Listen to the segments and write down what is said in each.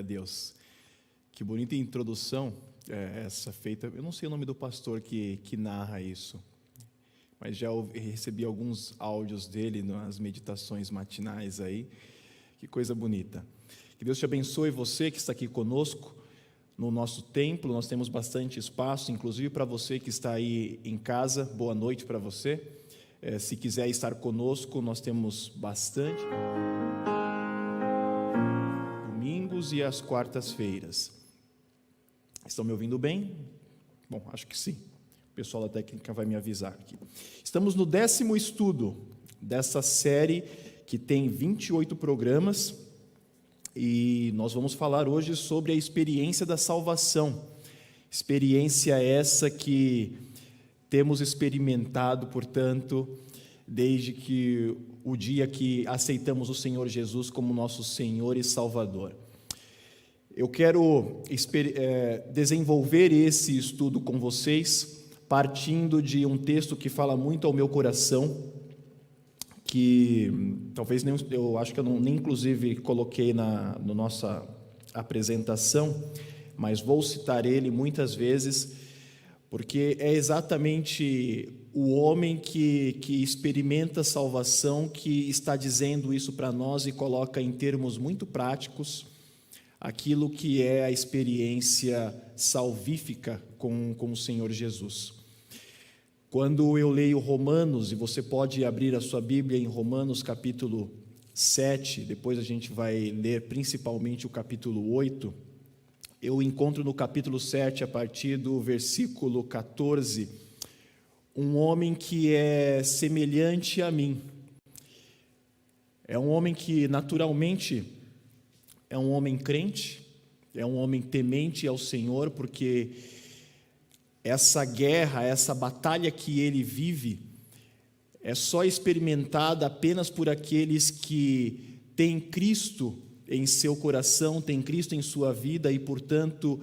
Deus. Que bonita introdução essa feita. Eu não sei o nome do pastor que narra isso, mas já recebi alguns áudios dele nas meditações matinais aí. Que coisa bonita. Que Deus te abençoe, você que está aqui conosco no nosso templo. Nós temos bastante espaço, inclusive para você que está aí em casa. Boa noite para você. Se quiser estar conosco, nós temos bastante. Domingos e às quartas-feiras. Estão me ouvindo bem? Bom, acho que sim. O pessoal da técnica vai me avisar aqui. Estamos no 10º estudo dessa série que tem 28 programas e nós vamos falar hoje sobre a experiência da salvação. Experiência essa que temos experimentado, portanto, desde que o dia que aceitamos o Senhor Jesus como nosso Senhor e Salvador. Eu quero desenvolver esse estudo com vocês, partindo de um texto que fala muito ao meu coração, que talvez eu acho que eu nem inclusive coloquei na nossa apresentação, mas vou citar ele muitas vezes, porque é exatamente o homem que experimenta salvação que está dizendo isso para nós e coloca em termos muito práticos aquilo que é a experiência salvífica com o Senhor Jesus. Quando eu leio Romanos, e você pode abrir a sua Bíblia em Romanos capítulo 7, depois a gente vai ler principalmente o capítulo 8, eu encontro no capítulo 7, a partir do versículo 14, um homem que é semelhante a mim. É um homem que naturalmente é um homem crente, é um homem temente ao Senhor, porque essa guerra, essa batalha que ele vive, é só experimentada apenas por aqueles que têm Cristo em seu coração, têm Cristo em sua vida e, portanto,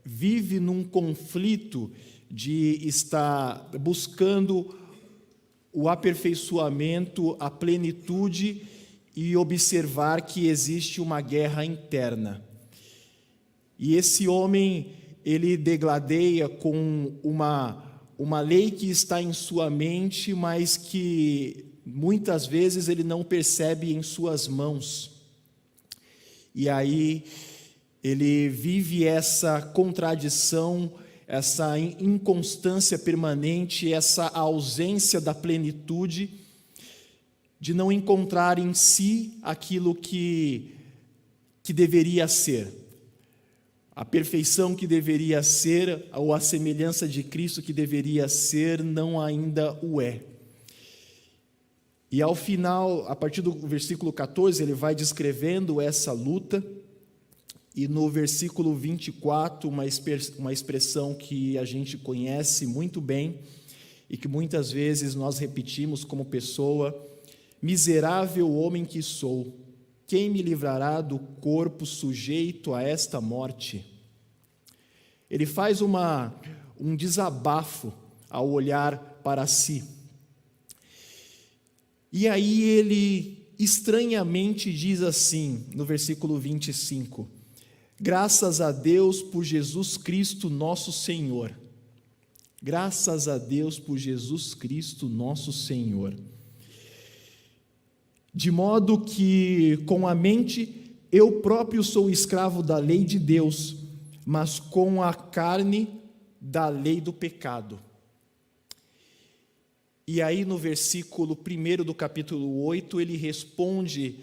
vive num conflito de estar buscando o aperfeiçoamento, a plenitude e observar que existe uma guerra interna. E esse homem, ele degladeia com uma lei que está em sua mente, mas que muitas vezes ele não percebe em suas mãos. E aí ele vive essa contradição, essa inconstância permanente, essa ausência da plenitude, de não encontrar em si aquilo que deveria ser. A perfeição que deveria ser, ou a semelhança de Cristo que deveria ser, não ainda o é. E ao final, a partir do versículo 14, ele vai descrevendo essa luta, e no versículo 24, uma expressão que a gente conhece muito bem, e que muitas vezes nós repetimos como pessoa: miserável homem que sou, quem me livrará do corpo sujeito a esta morte? Ele faz um desabafo ao olhar para si. E aí ele estranhamente diz assim, no versículo 25: graças a Deus por Jesus Cristo nosso Senhor. Graças a Deus por Jesus Cristo nosso Senhor. De modo que, com a mente, eu próprio sou escravo da lei de Deus, mas com a carne da lei do pecado. E aí no versículo 1 do capítulo 8, ele responde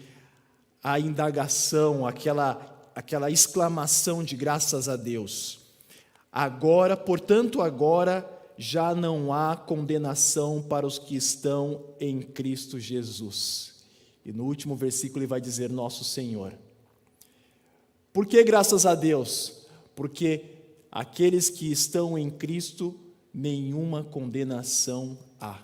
à indagação, aquela exclamação de graças a Deus. Portanto, agora já não há condenação para os que estão em Cristo Jesus. E no último versículo ele vai dizer nosso Senhor. Por que graças a Deus? Porque aqueles que estão em Cristo, nenhuma condenação há.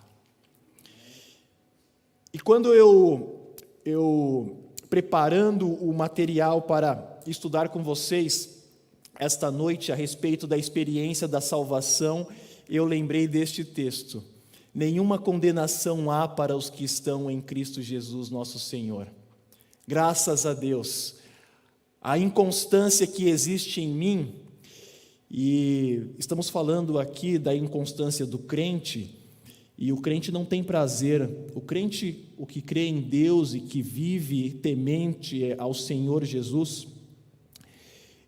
E quando eu preparando o material para estudar com vocês esta noite a respeito da experiência da salvação, eu lembrei deste texto. Nenhuma condenação há para os que estão em Cristo Jesus, nosso Senhor. Graças a Deus. a inconstância que existe em mim, e estamos falando aqui da inconstância do crente, e o crente não tem prazer. O crente, o que crê em Deus e que vive temente ao Senhor Jesus,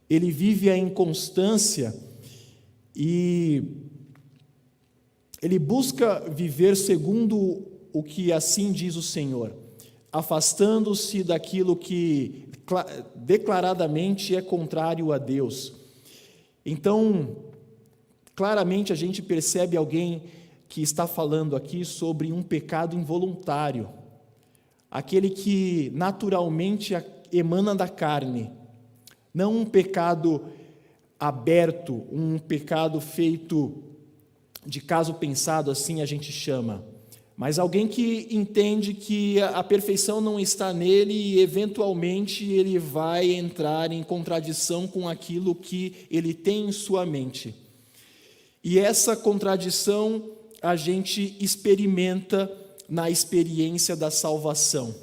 ele vive a inconstância e ele busca viver segundo o que assim diz o Senhor, afastando-se daquilo que declaradamente é contrário a Deus. Então, claramente a gente percebe alguém que está falando aqui sobre um pecado involuntário, aquele que naturalmente emana da carne, não um pecado aberto, um pecado feito de caso pensado, assim a gente chama, mas alguém que entende que a perfeição não está nele e eventualmente ele vai entrar em contradição com aquilo que ele tem em sua mente. E essa contradição a gente experimenta na experiência da salvação.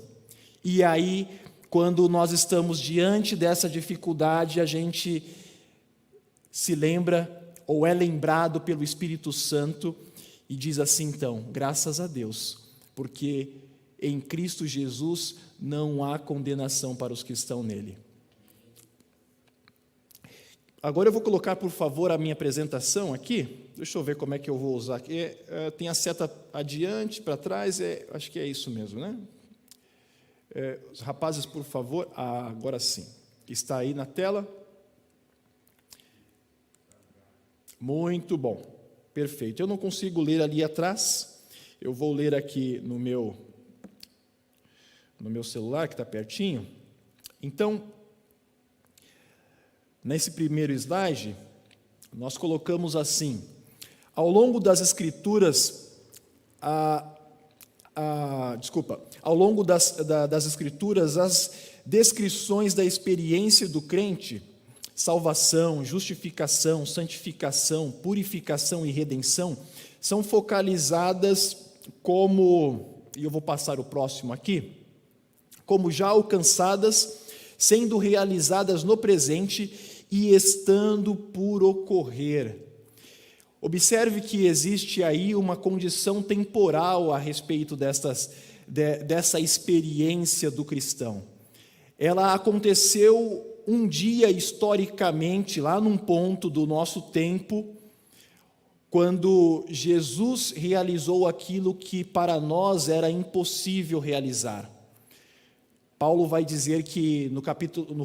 E aí, quando nós estamos diante dessa dificuldade, a gente se lembra ou é lembrado pelo Espírito Santo e diz assim, então, graças a Deus, porque em Cristo Jesus não há condenação para os que estão nele. Agora eu vou colocar, por favor, a minha apresentação aqui. Deixa eu ver como é que eu vou usar aqui. Tem a seta adiante, para trás, acho que é isso mesmo, né? Os rapazes, por favor. Agora sim. Está aí na tela? Muito bom. Perfeito. Eu não consigo ler ali atrás. Eu vou ler aqui no meu celular, que está pertinho. Então, nesse primeiro slide, nós colocamos assim: ao longo das Escrituras, ao longo das Escrituras, as descrições da experiência do crente, salvação, justificação, santificação, purificação e redenção, são focalizadas como, e eu vou passar o próximo aqui, como já alcançadas, sendo realizadas no presente e estando por ocorrer. Observe que existe aí uma condição temporal a respeito dessa experiência do cristão. Ela aconteceu um dia historicamente, lá num ponto do nosso tempo, quando Jesus realizou aquilo que para nós era impossível realizar. Paulo vai dizer que no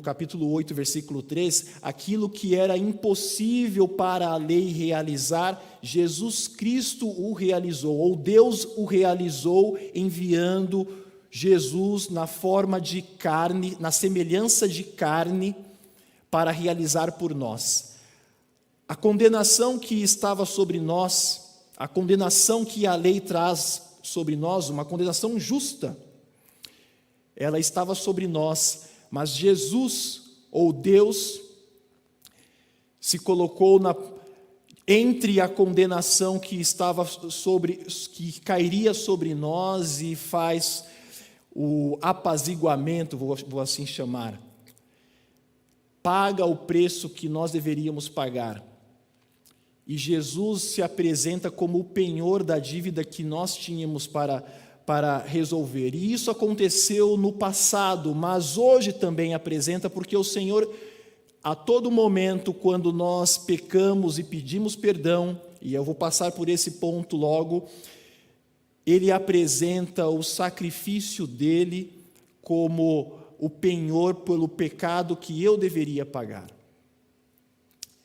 capítulo 8, versículo 3, aquilo que era impossível para a lei realizar, Jesus Cristo o realizou, ou Deus o realizou enviando Jesus na forma de carne, na semelhança de carne, para realizar por nós. A condenação que estava sobre nós, a condenação que a lei traz sobre nós, uma condenação justa, ela estava sobre nós, mas Jesus, ou Deus, se colocou entre a condenação que que cairia sobre nós e faz o apaziguamento, vou assim chamar. Paga o preço que nós deveríamos pagar. E Jesus se apresenta como o penhor da dívida que nós tínhamos para resolver. E isso aconteceu no passado, mas hoje também apresenta, porque o Senhor, a todo momento, quando nós pecamos e pedimos perdão, e eu vou passar por esse ponto logo, Ele apresenta o sacrifício dele como o penhor pelo pecado que eu deveria pagar.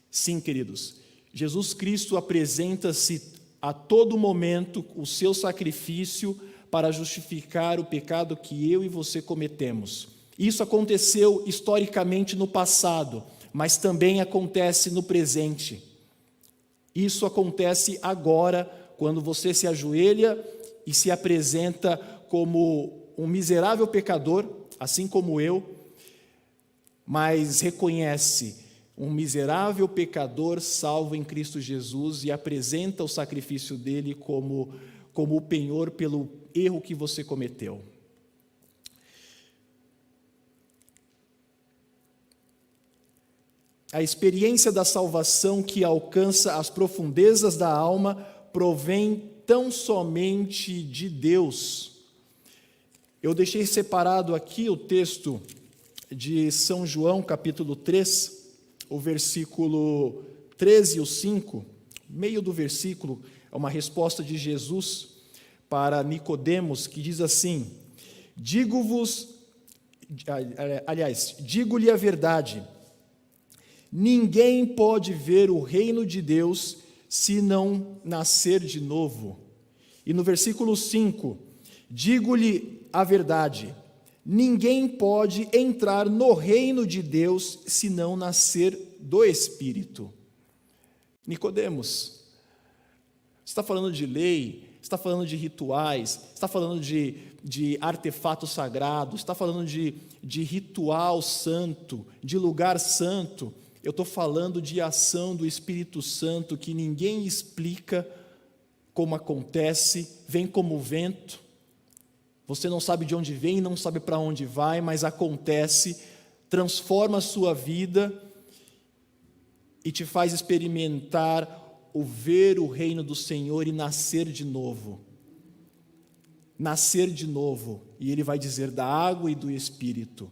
Sim, queridos, Jesus Cristo apresenta-se a todo momento o seu sacrifício para justificar o pecado que eu e você cometemos. Isso aconteceu historicamente no passado, mas também acontece no presente. Isso acontece agora, quando você se ajoelha e se apresenta como um miserável pecador, assim como eu, mas reconhece um miserável pecador salvo em Cristo Jesus e apresenta o sacrifício dele como o penhor pelo erro que você cometeu. A experiência da salvação que alcança as profundezas da alma provém tão somente de Deus. Eu deixei separado aqui o texto de São João, capítulo 3, o versículo 13 e o 5, meio do versículo, é uma resposta de Jesus para Nicodemos, que diz assim: digo-lhe a verdade, ninguém pode ver o reino de Deus se não nascer de novo. E no versículo 5, digo-lhe a verdade, ninguém pode entrar no reino de Deus se não nascer do Espírito. Nicodemos, você está falando de lei, está falando de rituais, está falando de artefato sagrado, está falando de ritual santo, de lugar santo. Eu estou falando de ação do Espírito Santo que ninguém explica como acontece, vem como vento. Você não sabe de onde vem, não sabe para onde vai, mas acontece, transforma a sua vida e te faz experimentar o ver o reino do Senhor e nascer de novo. Nascer de novo. E ele vai dizer da água e do Espírito.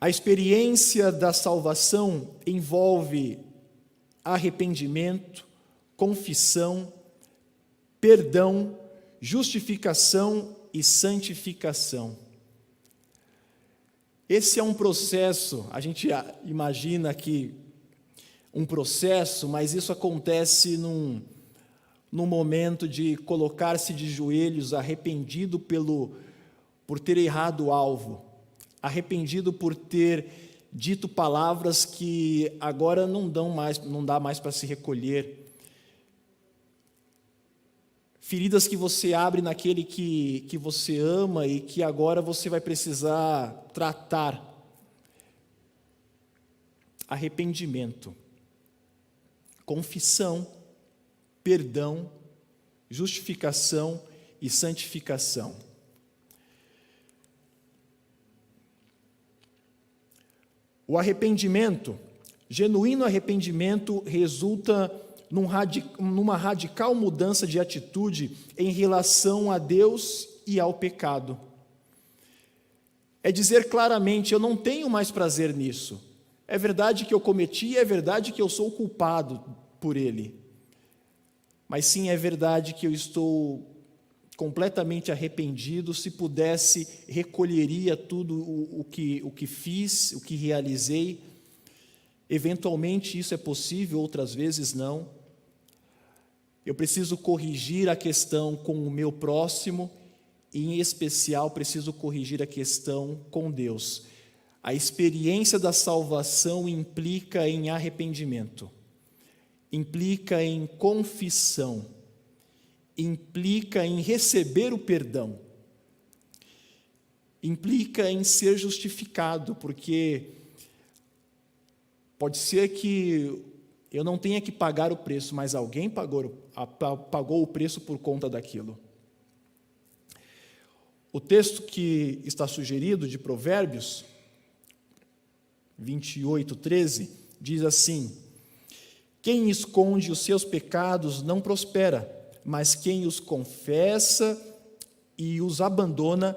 A experiência da salvação envolve arrependimento, confissão, perdão, justificação e santificação. Esse é um processo, a gente imagina que um processo, mas isso acontece num momento de colocar-se de joelhos, arrependido por ter errado o alvo, arrependido por ter dito palavras que agora não dá mais para se recolher. Feridas que você abre naquele que você ama e que agora você vai precisar tratar. Arrependimento, confissão, perdão, justificação e santificação. O arrependimento, genuíno arrependimento, resulta numa radical mudança de atitude em relação a Deus e ao pecado. É dizer claramente: eu não tenho mais prazer nisso. É verdade que eu cometi, é verdade que eu sou culpado por ele. Mas sim, é verdade que eu estou completamente arrependido. Se pudesse, recolheria tudo o que fiz, o que realizei. Eventualmente isso é possível, outras vezes não. Eu preciso corrigir a questão com o meu próximo, e em especial preciso corrigir a questão com Deus. A experiência da salvação implica em arrependimento, implica em confissão, implica em receber o perdão, implica em ser justificado, porque pode ser que eu não tenha que pagar o preço, mas alguém pagou o preço por conta daquilo. O texto que está sugerido de Provérbios 28:13 diz assim: quem esconde os seus pecados não prospera, mas quem os confessa e os abandona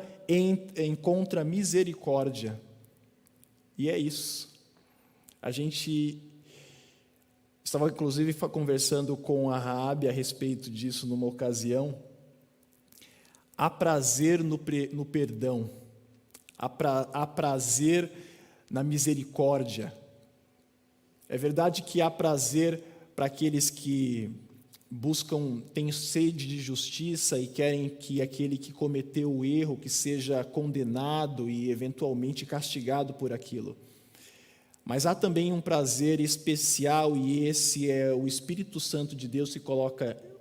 encontra misericórdia. E é isso. A gente estava, inclusive, conversando com a Raabe a respeito disso numa ocasião. Há prazer no perdão, há prazer na misericórdia. É verdade que há prazer para aqueles que têm sede de justiça e querem que aquele que cometeu o erro que seja condenado e eventualmente castigado por aquilo. Mas há também um prazer especial, e esse é o Espírito Santo de Deus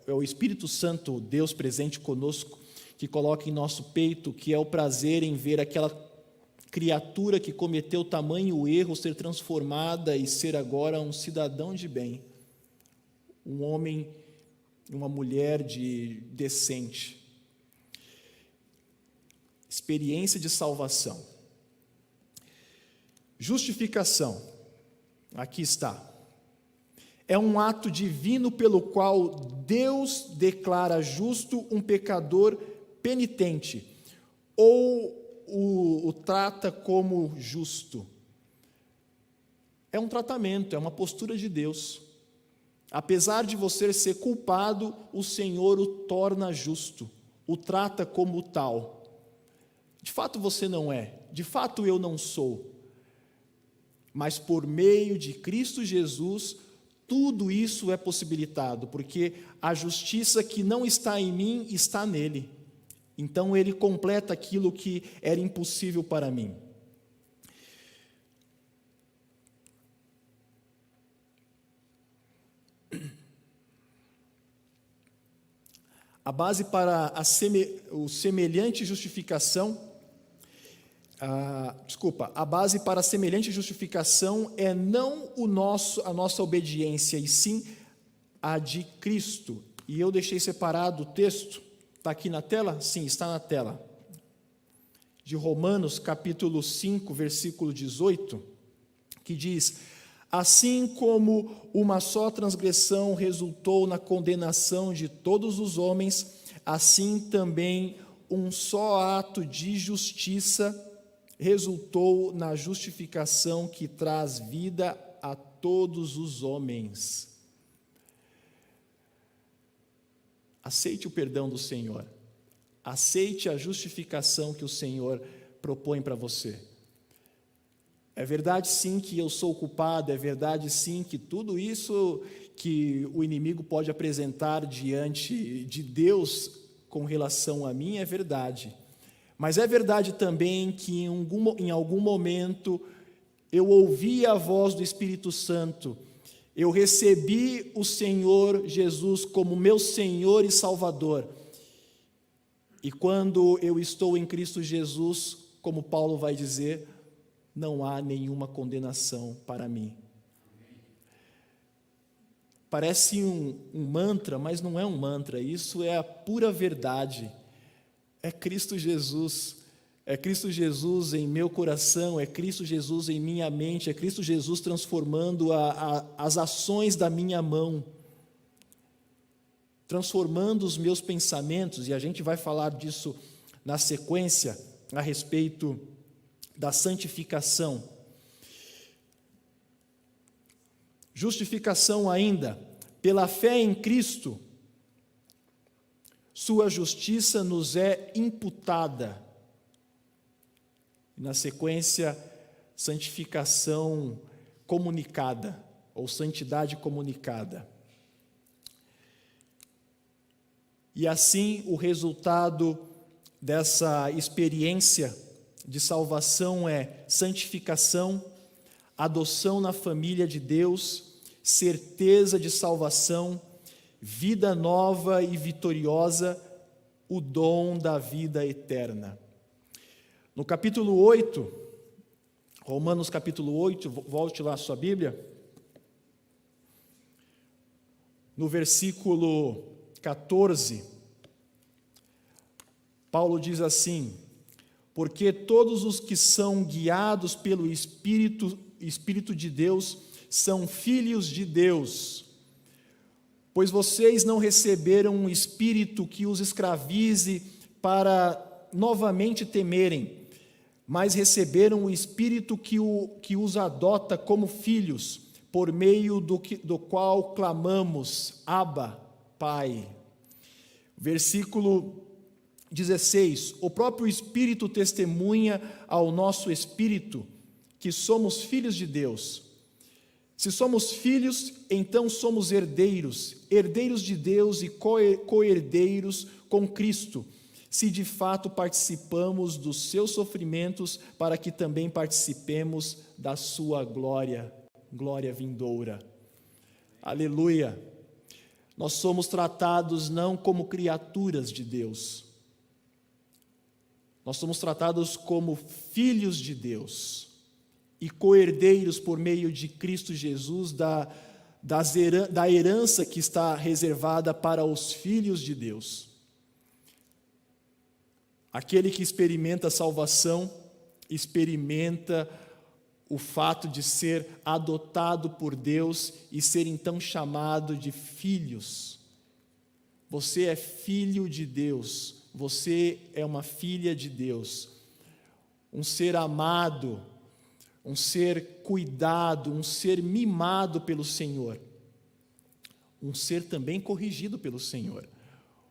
é o Espírito Santo, Deus presente conosco, que coloca em nosso peito, que é o prazer em ver aquela criatura que cometeu tamanho erro ser transformada e ser agora um cidadão de bem, um homem, uma mulher decente. experiência de salvação. Justificação, aqui está. É um ato divino pelo qual Deus declara justo um pecador penitente, ou o trata como justo. É um tratamento, é uma postura de Deus. Apesar de você ser culpado, o Senhor o torna justo, o trata como tal. De fato você não é, de fato eu não sou. Mas por meio de Cristo Jesus, tudo isso é possibilitado, porque a justiça que não está em mim está nele. Então ele completa aquilo que era impossível para mim. A base para a semelhante justificação, a base para a semelhante justificação é não a nossa obediência, e sim a de Cristo. E eu deixei separado o texto, está aqui na tela? Sim, está na tela. De Romanos, capítulo 5, versículo 18, que diz: assim como uma só transgressão resultou na condenação de todos os homens, assim também um só ato de justiça resultou na justificação que traz vida a todos os homens. Aceite o perdão do Senhor. Aceite a justificação que o Senhor propõe para você. É verdade sim que eu sou culpado, é verdade sim que tudo isso que o inimigo pode apresentar diante de Deus com relação a mim é verdade. Mas é verdade também que em algum momento eu ouvi a voz do Espírito Santo, eu recebi o Senhor Jesus como meu Senhor e Salvador. E quando eu estou em Cristo Jesus, como Paulo vai dizer, não há nenhuma condenação para mim. Parece um mantra, mas não é um mantra, isso é a pura verdade. É Cristo Jesus em meu coração, é Cristo Jesus em minha mente, é Cristo Jesus transformando as ações da minha mão, transformando os meus pensamentos, e a gente vai falar disso na sequência, a respeito da santificação. Justificação ainda, pela fé em Cristo, sua justiça nos é imputada. E na sequência, santificação comunicada, ou santidade comunicada. E assim, o resultado dessa experiência de salvação é santificação, adoção na família de Deus, certeza de salvação, vida nova e vitoriosa, o dom da vida eterna. No capítulo 8, Romanos capítulo 8, volte lá a sua Bíblia, no versículo 14, Paulo diz assim: porque todos os que são guiados pelo Espírito de Deus são filhos de Deus. Pois vocês não receberam um espírito que os escravize para novamente temerem, mas receberam o Espírito que os adota como filhos, por meio do qual clamamos, Abba, Pai. Versículo 16, o próprio Espírito testemunha ao nosso espírito que somos filhos de Deus. Se somos filhos, então somos herdeiros, herdeiros de Deus e co-herdeiros com Cristo, se de fato participamos dos seus sofrimentos, para que também participemos da sua glória vindoura. Aleluia! Nós somos tratados não como criaturas de Deus, nós somos tratados como filhos de Deus e co-herdeiros por meio de Cristo Jesus da herança que está reservada para os filhos de Deus. Aquele que experimenta a salvação, experimenta o fato de ser adotado por Deus e ser então chamado de filhos. Você é filho de Deus, você é uma filha de Deus, um ser amado, um ser cuidado, um ser mimado pelo Senhor, um ser também corrigido pelo Senhor,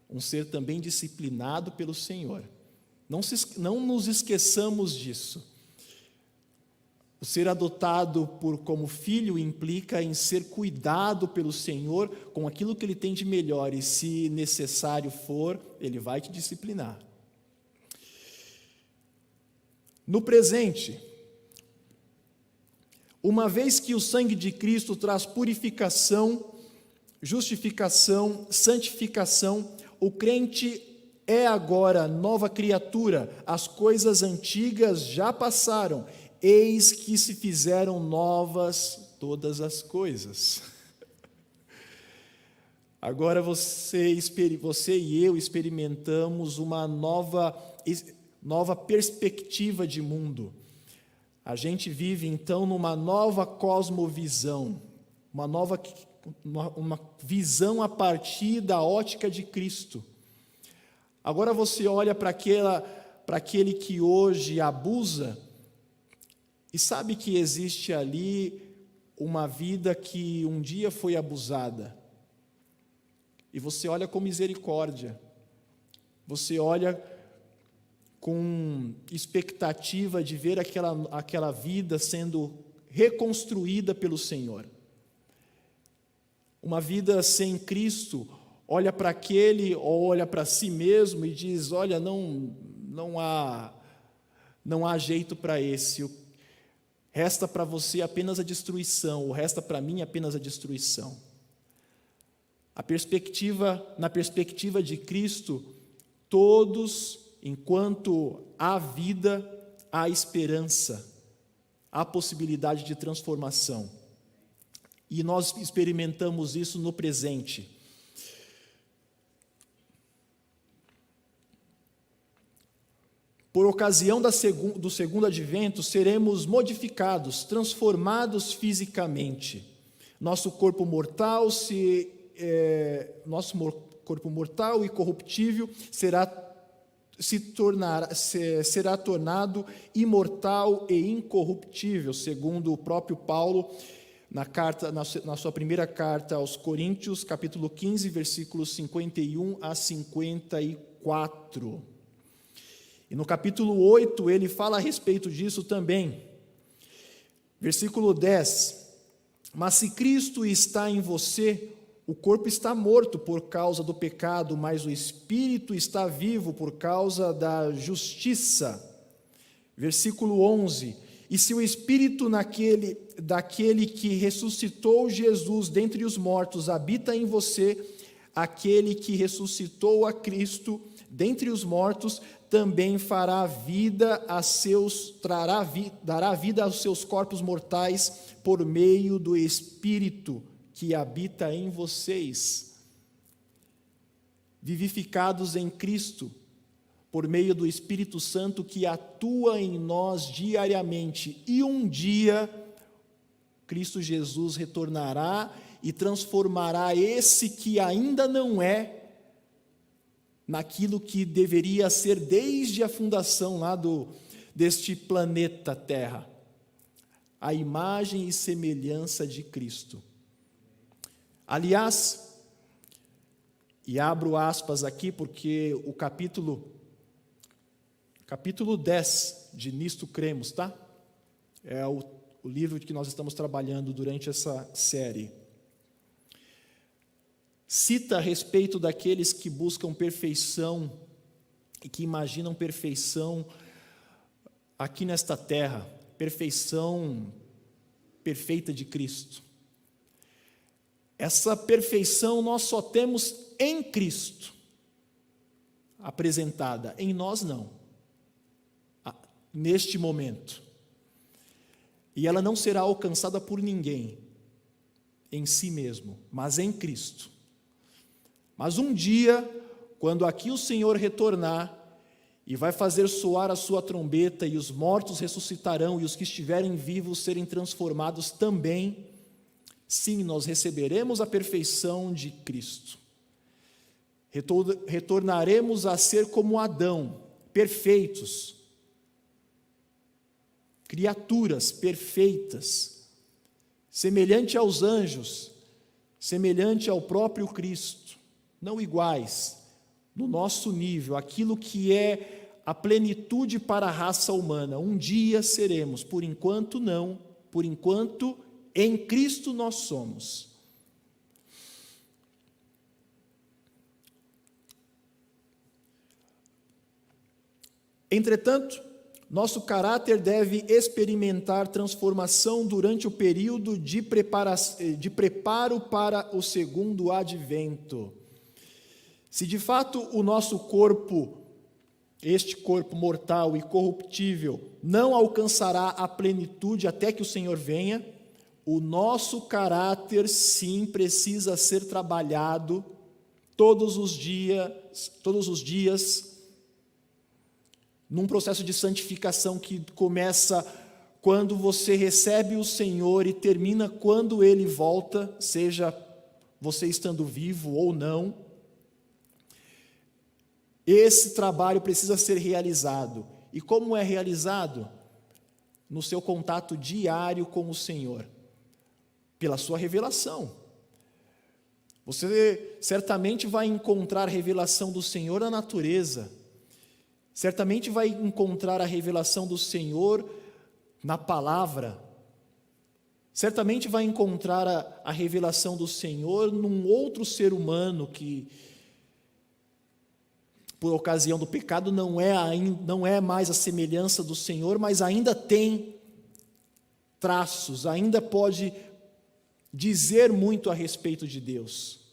um ser também disciplinado pelo Senhor. Não nos esqueçamos disso. O ser adotado como filho implica em ser cuidado pelo Senhor com aquilo que Ele tem de melhor, e se necessário for, Ele vai te disciplinar. No presente, uma vez que o sangue de Cristo traz purificação, justificação, santificação, o crente é agora nova criatura, as coisas antigas já passaram, eis que se fizeram novas todas as coisas. Agora você e eu experimentamos uma nova perspectiva de mundo. A gente vive então numa nova cosmovisão, uma visão a partir da ótica de Cristo. Agora você olha para aquele que hoje abusa e sabe que existe ali uma vida que um dia foi abusada. E você olha com misericórdia, você olha com expectativa de ver aquela vida sendo reconstruída pelo Senhor. Uma vida sem Cristo, olha para aquele ou olha para si mesmo e diz: olha, não há jeito para esse, resta para você apenas a destruição, ou resta para mim apenas a destruição. Na perspectiva de Cristo, todos, enquanto há vida, há esperança, há possibilidade de transformação. E nós experimentamos isso no presente. Por ocasião do segundo advento, seremos modificados, transformados fisicamente. Nosso corpo mortal e corruptível será tornado imortal e incorruptível, segundo o próprio Paulo, na sua primeira carta aos Coríntios, capítulo 15, versículos 51 a 54. E no capítulo 8, ele fala a respeito disso também. Versículo 10. Mas se Cristo está em você, o corpo está morto por causa do pecado, mas o espírito está vivo por causa da justiça. Versículo 11. E se o espírito daquele que ressuscitou Jesus dentre os mortos habita em você, aquele que ressuscitou a Cristo dentre os mortos também dará vida aos seus corpos mortais por meio do Espírito que habita em vocês. Vivificados em Cristo, por meio do Espírito Santo que atua em nós diariamente. E um dia, Cristo Jesus retornará e transformará esse que ainda não é, naquilo que deveria ser desde a fundação deste planeta Terra, a imagem e semelhança de Cristo. Aliás, e abro aspas aqui porque o capítulo 10 de Nisto Cremos, tá? É o livro que nós estamos trabalhando durante essa série. Cita a respeito daqueles que buscam perfeição e que imaginam perfeição aqui nesta terra, perfeição perfeita de Cristo. Essa perfeição nós só temos em Cristo apresentada, em nós não, neste momento. E ela não será alcançada por ninguém em si mesmo, mas em Cristo. Mas um dia, quando aqui o Senhor retornar, e vai fazer soar a sua trombeta, e os mortos ressuscitarão, e os que estiverem vivos serem transformados também. Sim, nós receberemos a perfeição de Cristo. Retornaremos a ser como Adão, perfeitos, criaturas perfeitas, semelhante aos anjos, semelhante ao próprio Cristo, não iguais, no nosso nível, aquilo que é a plenitude para a raça humana. Um dia seremos, por enquanto não, por enquanto em Cristo nós somos. Entretanto, nosso caráter deve experimentar transformação durante o período de preparo para o segundo advento. Se de fato o nosso corpo, este corpo mortal e corruptível, não alcançará a plenitude até que o Senhor venha, o nosso caráter sim precisa ser trabalhado todos os dias, num processo de santificação que começa quando você recebe o Senhor e termina quando Ele volta, seja você estando vivo ou não. Esse trabalho precisa ser realizado. E como é realizado? No seu contato diário com o Senhor, pela sua revelação. Você certamente vai encontrar a revelação do Senhor na natureza, certamente vai encontrar a revelação do Senhor na palavra, certamente vai encontrar a revelação do Senhor num outro ser humano que, por ocasião do pecado, não é mais a semelhança do Senhor, mas ainda tem traços, ainda pode dizer muito a respeito de Deus.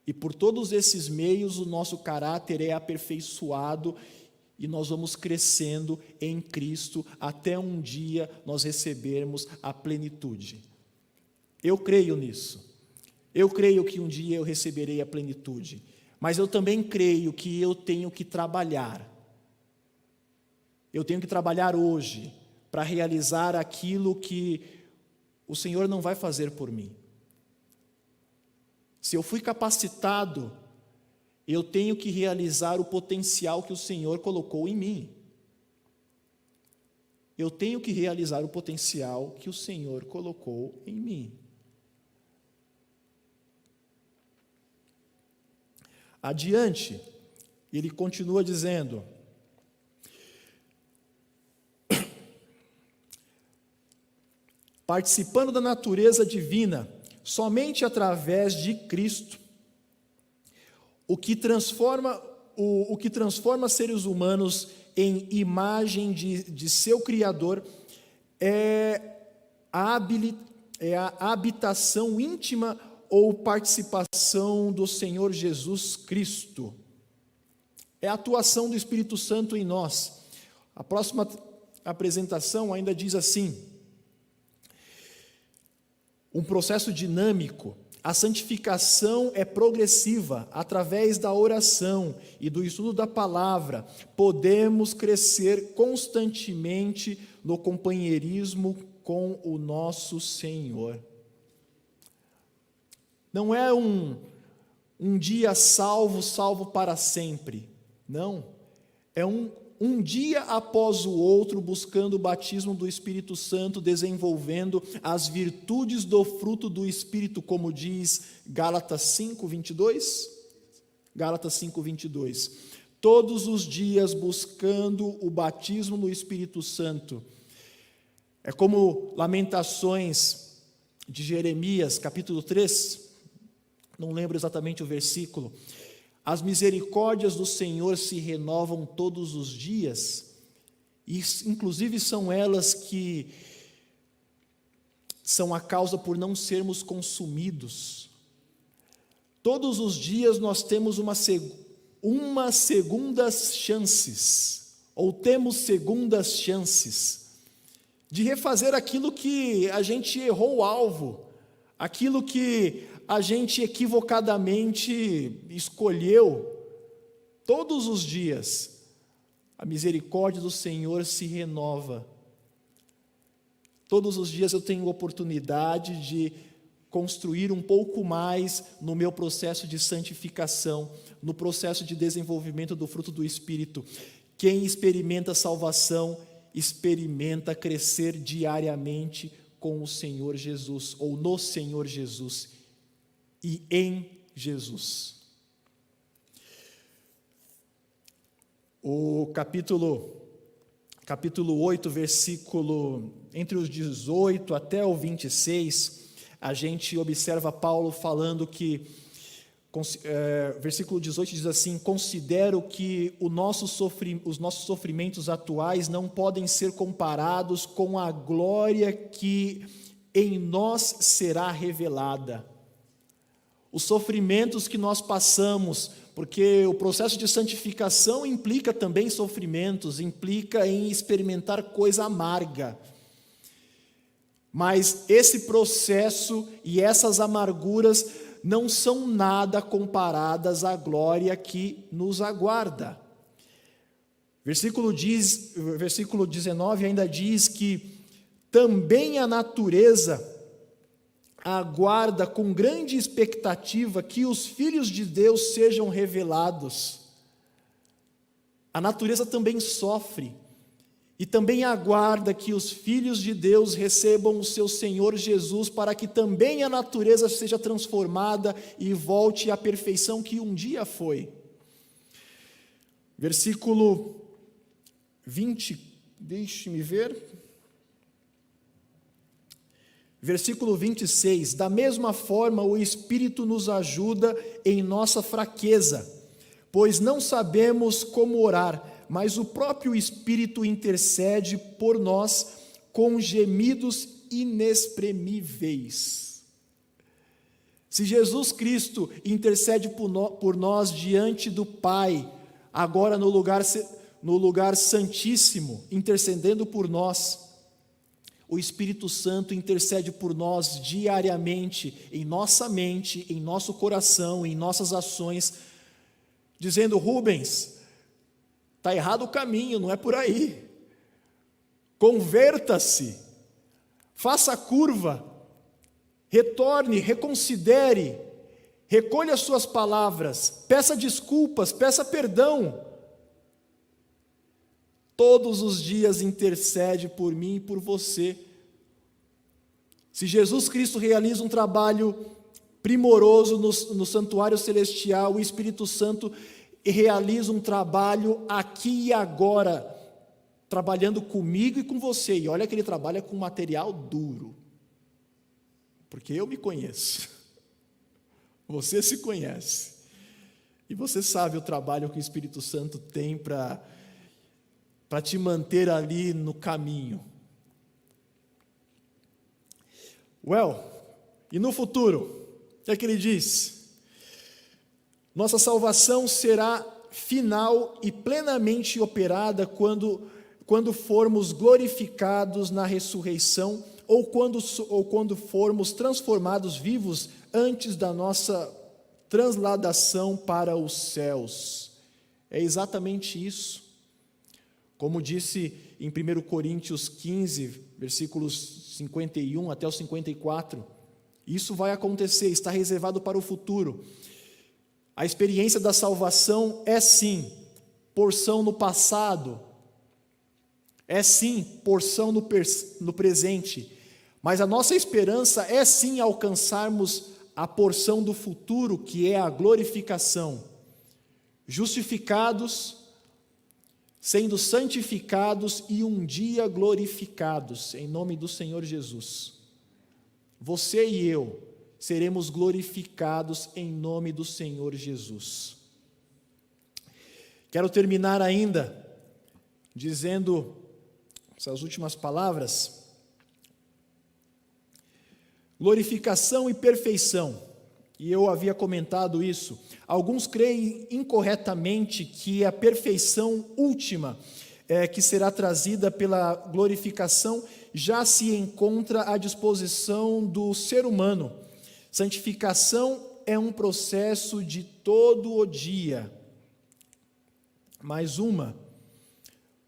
E por todos esses meios o nosso caráter é aperfeiçoado e nós vamos crescendo em Cristo até um dia nós recebermos a plenitude. Eu creio nisso. Eu creio que um dia eu receberei a plenitude. Mas eu também creio que eu tenho que trabalhar. Eu tenho que trabalhar hoje para realizar aquilo que o Senhor não vai fazer por mim. Se eu fui capacitado, eu tenho que realizar o potencial que o Senhor colocou em mim. Eu tenho que realizar o potencial que o Senhor colocou em mim. Adiante, ele continua dizendo: participando da natureza divina, somente através de Cristo, o que transforma seres humanos em imagem de seu Criador é a habitação íntima ou participação do Senhor Jesus Cristo. É a atuação do Espírito Santo em nós. A próxima apresentação ainda diz assim: um processo dinâmico. A santificação é progressiva, através da oração e do estudo da palavra. Podemos crescer constantemente no companheirismo com o nosso Senhor. Não é um dia salvo para sempre. Não. É um dia após o outro, buscando o batismo do Espírito Santo, desenvolvendo as virtudes do fruto do Espírito, como diz Gálatas 5:22. Gálatas 5:22. Todos os dias buscando o batismo no Espírito Santo. É como Lamentações de Jeremias, capítulo 3, não lembro exatamente o versículo. As misericórdias do Senhor se renovam todos os dias, e inclusive são elas que são a causa por não sermos consumidos. Todos os dias nós temos segundas chances, ou temos segundas chances, de refazer aquilo que a gente errou o alvo, aquilo que a gente equivocadamente escolheu, Todos os dias, a misericórdia do Senhor se renova. Todos os dias eu tenho oportunidade de construir um pouco mais no meu processo de santificação, no processo de desenvolvimento do fruto do Espírito. Quem experimenta a salvação, experimenta crescer diariamente com o Senhor Jesus, ou no Senhor Jesus, e em Jesus. O capítulo 8, versículo entre os 18 até o 26, a gente observa Paulo falando que, versículo 18 diz assim: considero que os nossos sofrimentos atuais não podem ser comparados com a glória que em nós será revelada. Os sofrimentos que nós passamos, porque o processo de santificação implica também sofrimentos, implica em experimentar coisa amarga. Mas esse processo e essas amarguras não são nada comparadas à glória que nos aguarda. Versículo 19 ainda diz que também a natureza aguarda com grande expectativa que os filhos de Deus sejam revelados. A natureza também sofre e também aguarda que os filhos de Deus recebam o seu Senhor Jesus, para que também a natureza seja transformada e volte à perfeição que um dia foi. Versículo 20, deixe-me ver. Versículo 26, da mesma forma o Espírito nos ajuda em nossa fraqueza, pois não sabemos como orar, mas o próprio Espírito intercede por nós com gemidos inexprimíveis. Se Jesus Cristo intercede por nós diante do Pai, agora no lugar santíssimo, intercedendo por nós, o Espírito Santo intercede por nós diariamente, em nossa mente, em nosso coração, em nossas ações, dizendo: Rubens, está errado o caminho, não é por aí. Converta-se, faça a curva, retorne, reconsidere, recolha as suas palavras, peça desculpas, peça perdão. Todos os dias intercede por mim e por você. Se Jesus Cristo realiza um trabalho primoroso no santuário celestial, o Espírito Santo realiza um trabalho aqui e agora, trabalhando comigo e com você. E olha que ele trabalha com material duro, porque eu me conheço, você se conhece, e você sabe o trabalho que o Espírito Santo tem para te manter ali no caminho. E no futuro, o que é que ele diz? Nossa salvação será final e plenamente operada quando formos glorificados na ressurreição, ou quando formos transformados vivos antes da nossa transladação para os céus. É exatamente isso. Como disse em 1 Coríntios 15, versículos 51 até o 54, isso vai acontecer, está reservado para o futuro. A experiência da salvação é sim porção no passado, é sim porção no presente, mas a nossa esperança é sim alcançarmos a porção do futuro, que é a glorificação. Justificados, sendo santificados e um dia glorificados, em nome do Senhor Jesus. Você e eu seremos glorificados em nome do Senhor Jesus. Quero terminar ainda dizendo essas últimas palavras. Glorificação e perfeição. E eu havia comentado isso. Alguns creem incorretamente que a perfeição última, que será trazida pela glorificação, já se encontra à disposição do ser humano. Santificação é um processo de todo o dia. Mais uma.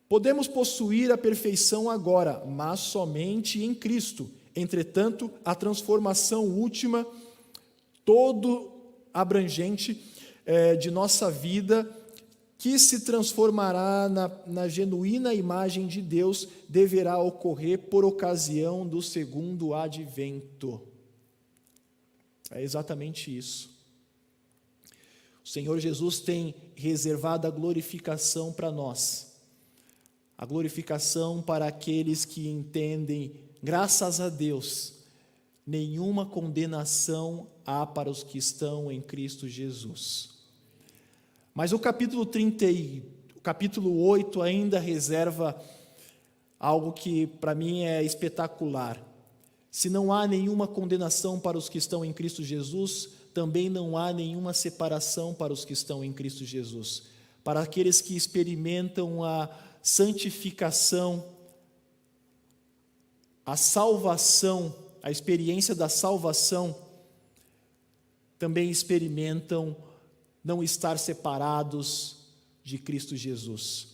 Podemos possuir a perfeição agora, mas somente em Cristo. Entretanto, a transformação última, todo abrangente de nossa vida, que se transformará na genuína imagem de Deus, deverá ocorrer por ocasião do segundo advento. É exatamente isso. O Senhor Jesus tem reservado a glorificação para nós. A glorificação para aqueles que entendem, graças a Deus, nenhuma condenação há para os que estão em Cristo Jesus. Mas o capítulo 8 ainda reserva algo que para mim é espetacular. Se não há nenhuma condenação para os que estão em Cristo Jesus, também não há nenhuma separação para os que estão em Cristo Jesus. Para aqueles que experimentam a santificação, a salvação, a experiência da salvação, também experimentam não estar separados de Cristo Jesus.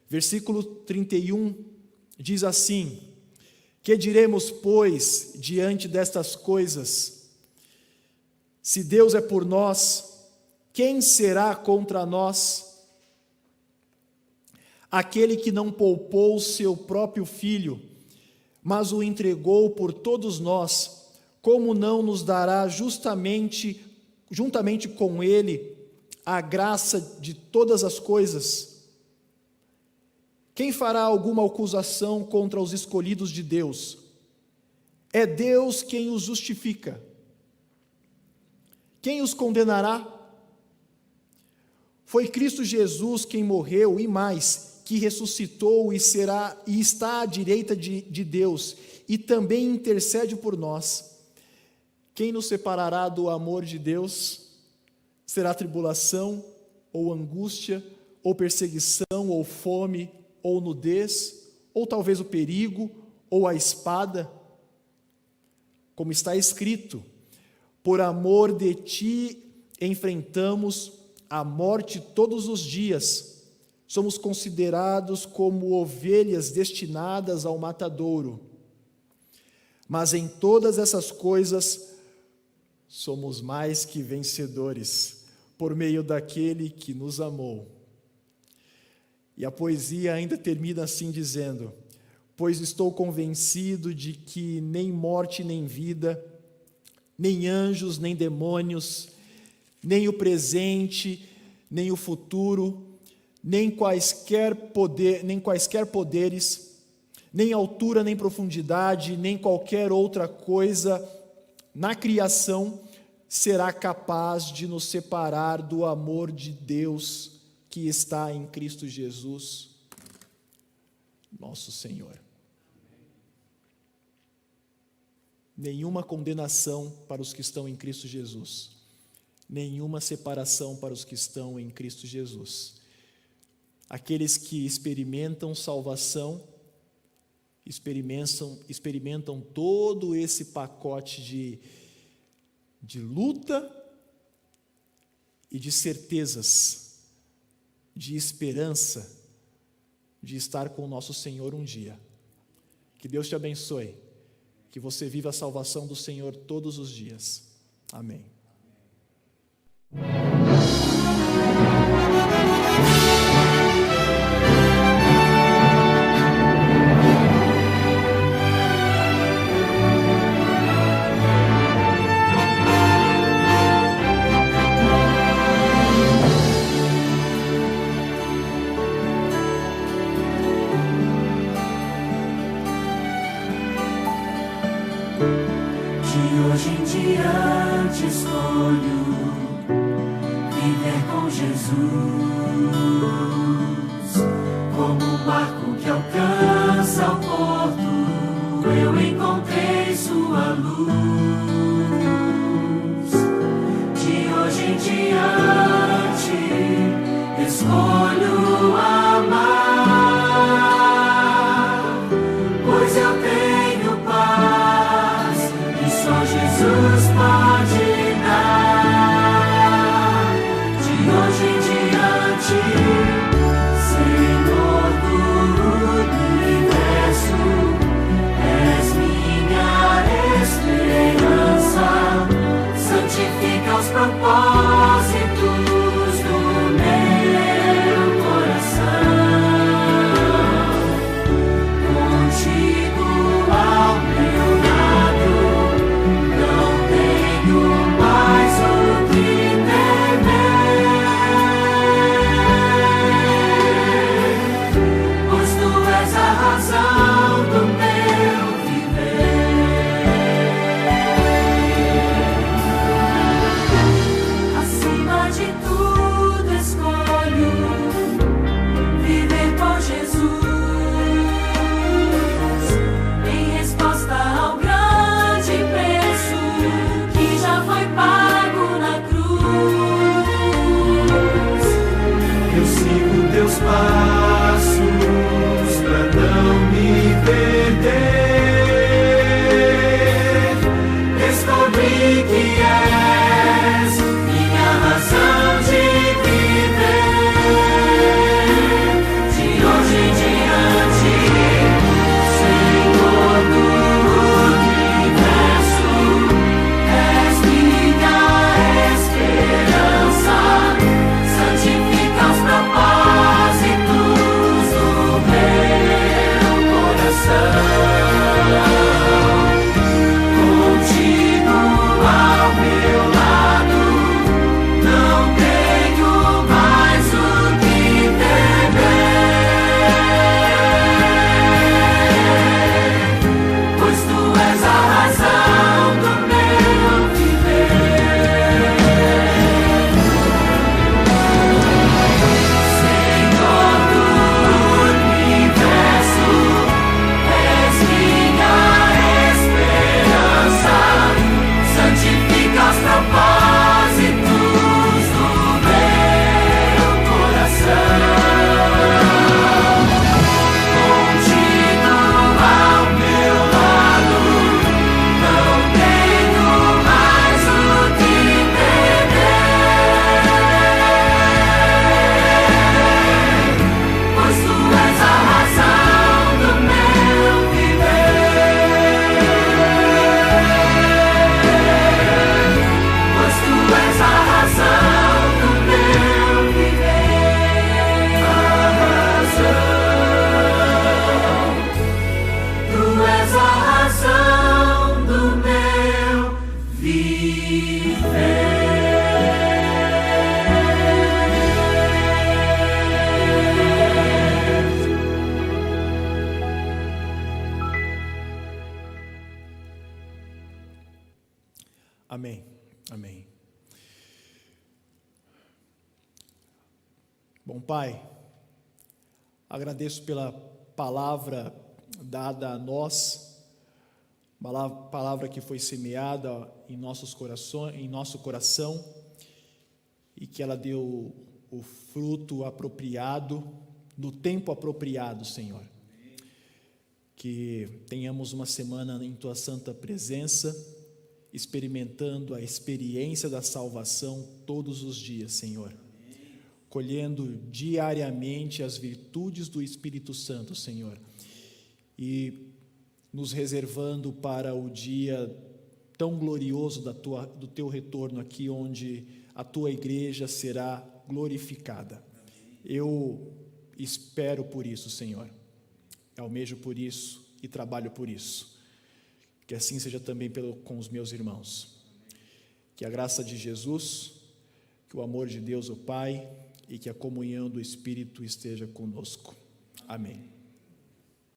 Versículo 31 diz assim: que diremos, pois, diante destas coisas? Se Deus é por nós, quem será contra nós? Aquele que não poupou seu próprio filho, mas o entregou por todos nós, como não nos dará juntamente com ele a graça de todas as coisas? Quem fará alguma acusação contra os escolhidos de Deus? É Deus quem os justifica. Quem os condenará? Foi Cristo Jesus quem morreu e mais, que ressuscitou e está à direita de Deus e também intercede por nós. Quem nos separará do amor de Deus? Será tribulação, ou angústia, ou perseguição, ou fome, ou nudez, ou talvez o perigo, ou a espada? Como está escrito: por amor de ti enfrentamos a morte todos os dias. Somos considerados como ovelhas destinadas ao matadouro. Mas em todas essas coisas somos mais que vencedores, por meio daquele que nos amou. E a poesia ainda termina assim dizendo: pois estou convencido de que nem morte nem vida, nem anjos nem demônios, nem o presente, nem o futuro, nem quaisquer poderes, nem altura, nem profundidade, nem qualquer outra coisa na criação será capaz de nos separar do amor de Deus que está em Cristo Jesus, nosso Senhor. Nenhuma condenação para os que estão em Cristo Jesus, nenhuma separação para os que estão em Cristo Jesus. Aqueles que experimentam salvação, experimentam todo esse pacote de luta e de certezas, de esperança, de estar com o nosso Senhor um dia. Que Deus te abençoe, que você viva a salvação do Senhor todos os dias. Amém. Hoje em diante escolho viver com Jesus, como um barco que alcança o porto, eu encontrei sua luz. De hoje em diante escolho amar, pois eu tenho paz e só Jesus pode dar. De hoje em diante passos pra não me perder. Descobri que és minha razão de viver. De hoje em diante, Senhor do universo, és minha esperança. Santifica os propósitos do meu coração. Contigo ao meu lado, não tenho mais o que temer, pois tu és a razão do meu viver. Senhor do universo, és minha esperança. Santifica os propósitos do meu coração. Contigo ao meu lado, não tenho mais o que temer, pois tu és a razão do meu viver. Pois tu és a razão do meu viver. A razão. Tu és a razão do meu viver. Amém. Amém. Bom, Pai, agradeço pela palavra dada a nós, palavra que foi semeada em nossos corações, em nosso coração, e que ela deu o fruto apropriado, no tempo apropriado, Senhor. Que tenhamos uma semana em Tua santa presença, experimentando a experiência da salvação todos os dias, Senhor. Colhendo diariamente as virtudes do Espírito Santo, Senhor. E nos reservando para o dia tão glorioso do Teu retorno aqui, onde a Tua igreja será glorificada. Eu espero por isso, Senhor. Almejo por isso e trabalho por isso. Que assim seja também com os meus irmãos. Que a graça de Jesus, que o amor de Deus, o Pai, e que a comunhão do Espírito esteja conosco. Amém.